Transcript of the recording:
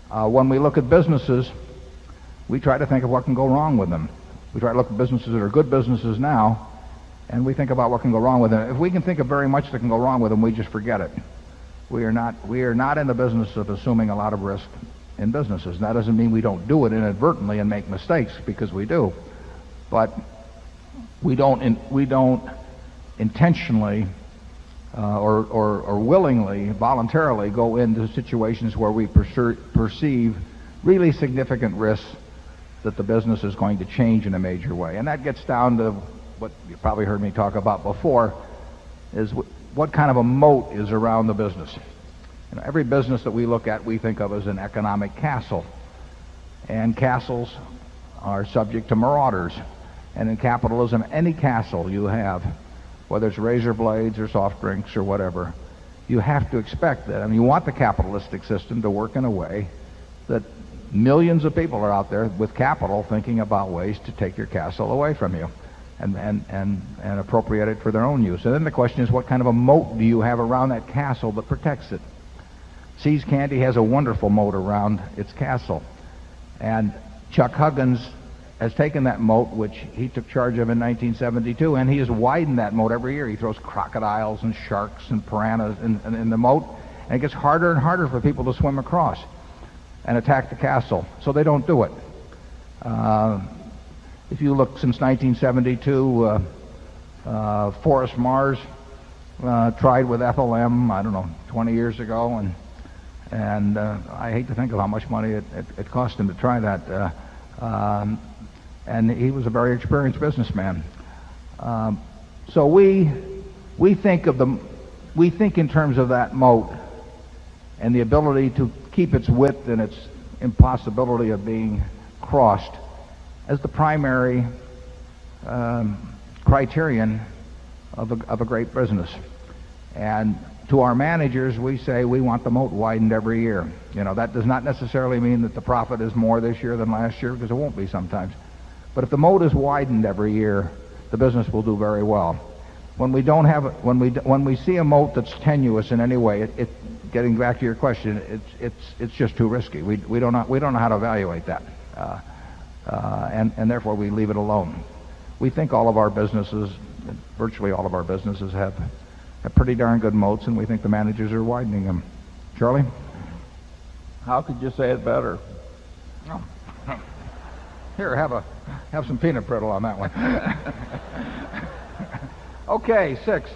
When we look at businesses, we try to think of what can go wrong with them. We try to look at businesses that are good businesses now, and we think about what can go wrong with them. If we can think of very much that can go wrong with them, we just forget it. We are not in the business of assuming a lot of risk in businesses. And that doesn't mean we don't do it inadvertently and make mistakes, because we do. But we don't intentionally or willingly, voluntarily go into situations where we perceive really significant risks that the business is going to change in a major way. And that gets down to what you probably heard me talk about before, is what kind of a moat is around the business. Every business that we look at, we think of as an economic castle. And castles are subject to marauders. And in capitalism, any castle you have, whether it's razor blades or soft drinks or whatever, you have to expect that. I mean, you want the capitalistic system to work in a way that millions of people are out there with capital thinking about ways to take your castle away from you and appropriate it for their own use. And then the question is, what kind of a moat do you have around that castle that protects it? See's Candy has a wonderful moat around its castle. And Chuck Huggins has taken that moat, which he took charge of in 1972, and he has widened that moat every year. He throws crocodiles and sharks and piranhas in the moat, and it gets harder and harder for people to swim across and attack the castle. So they don't do it. If you look since 1972, Forrest Mars tried with FLM, I don't know, 20 years ago, and I hate to think of how much money it cost him to try that. And he was a very experienced businessman. So we think in terms of that moat and the ability to keep its width and its impossibility of being crossed as the primary criterion of a great business. And to our managers, we say we want the moat widened every year. That does not necessarily mean that the profit is more this year than last year, because it won't be sometimes. But if the moat is widened every year, the business will do very well. When we don't have, when we see a moat that's tenuous in any way, getting back to your question, it's just too risky. We don't know how to evaluate that, and therefore we leave it alone. We think all of our businesses, virtually all of our businesses, have pretty darn good moats, and we think the managers are widening them. Charlie? How could you say it better? Oh. Here, have some peanut brittle on that one. Okay, 6.